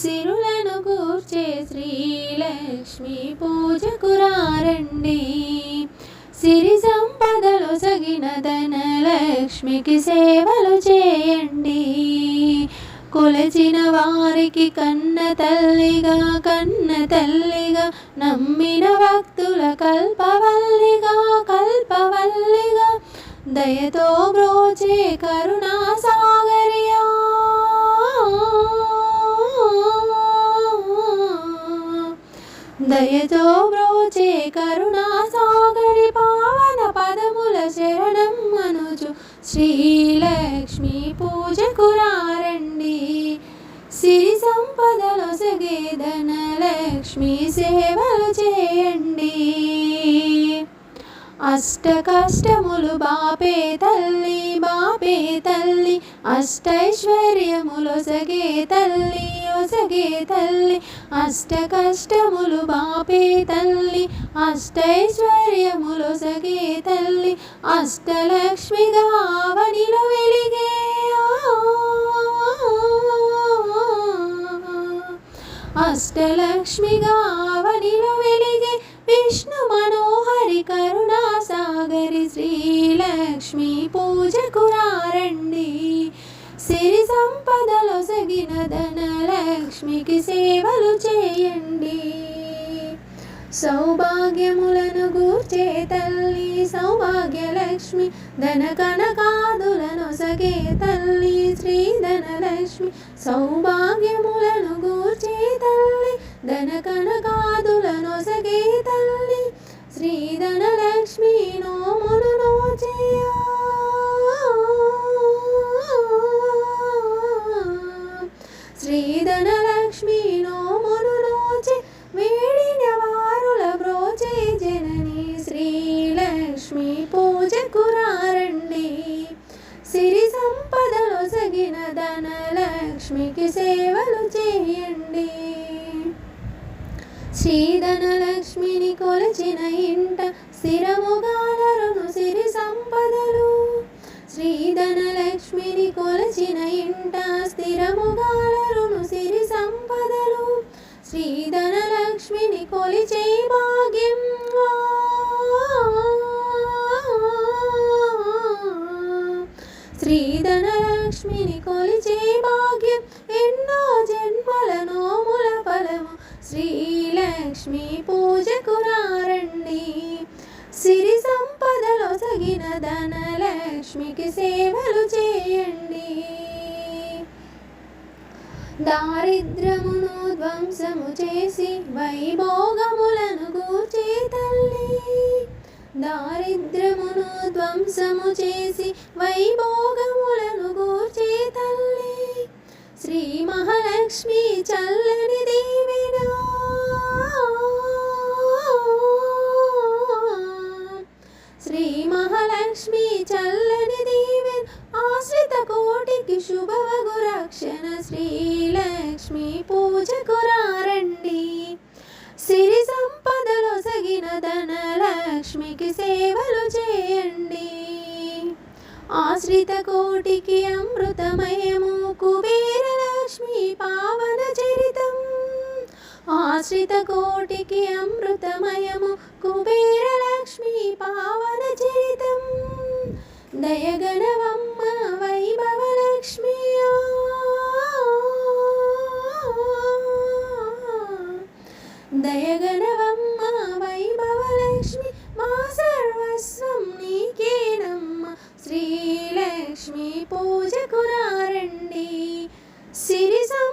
సిరులను కూర్చే శ్రీలక్ష్మి పూజకు రారండి. సిరి సంపదలు సగిన ధనలక్ష్మికి సేవలు చేయండి. కొలచిన వారికి కన్న తల్లిగా నమ్మిన భక్తుల కల్పవల్లిగా దయతో బ్రోచే కరుణా సాగరియా. దయతో బ్రోచే కరుణా సాగరి పావన పదముల శరణం మనుజు శ్రీలక్ష్మి పూజకు రారండి. సిరి సంపదలు సగే ధనలక్ష్మి సేవలు చేయండి. అష్ట కష్టములు బాపే తల్లి అష్టైశ్వర్యములు ఒసగే తల్లి అష్ట కష్టములు బాపే తల్లి అష్టైశ్వర్యములు ఒసగే తల్లి అష్టలక్ష్మిగా అవనిలో వెలిగే. అష్టలక్ష్మిగా అవనిలో వెలిగే విష్ణు మనోహరి కరుణా సాగరి శ్రీలక్ష్మి పూజకు రారండి. సిరి సంపదలు సగిన ధనలక్ష్మికి సేవలు చేయండి. సౌభాగ్యములను గూర్చే తల్లి సౌభాగ్యలక్ష్మి ధన కనకాదులను సగే తల్లి శ్రీ ధనలక్ష్మి. సౌభాగ్యములను గూర్చే తల్లి ధన కనకాదులను సగే తల్లి శ్రీ ధనలక్ష్మి. నోములు నోచేయ శ్రీ ధనలక్ష్మి నోములు నోచే వేడిన వారుల బ్రోచే జనని శ్రీలక్ష్మి పూజకు రారండి. సిరి సంపదలు సగిన ధనలక్ష్మికి సేవలు చేయండి. శ్రీ ధనలక్ష్మిని కొలిచిన ఇంట స్థిరముగా నరును సిరి సంపదలు. శ్రీ ధనలక్ష్మిని కొలిచిన ఇంట స్థిరముగా నరును సిరి సంపదలు. శ్రీ ధనలక్ష్మిని కొలిచే భాగ్యం శ్రీ ధనలక్ష్మిని కొలిచే భాగ్యం ఎన్నో జన్మల నోముల ఫలము శ్రీలక్ష్మి పూజకు రారండి. సిరి సంపదలు సగిన ధనలక్ష్మికి సేవలు చేయండి. దారిద్ర్యమును ధ్వంసము చేసి వైభోగములను గూర్చే తల్లి. దారిద్ర్యమును ధ్వంసము చేసి వైభోగములను గూర్చే తల్లి శ్రీ మహాలక్ష్మి చల్లని దీవెన. శ్రీ మహాలక్ష్మి చల్లని దీవెన ఆశ్రిత కోటికి శుభవగు రక్షణ శ్రీలక్ష్మి పూజకు రారండి. సిరి సంపదలు సగిన ధనలక్ష్మికి సేవలు చేయండి. ఆశ్రిత కోటికి అమృతమయము కుబేరలక్ష్మి పావన చరితం. ఆశ్రిత కోటికి అమృతమయము కుబేరలక్ష్మి పావన చరితం. దయగణవమ్మ వైభవలక్ష్మి దయగణవమ్మ వైభవలక్ష్మి మా సర్వస్వం నీకేనమ్మ శ్రీలక్ష్మి పూ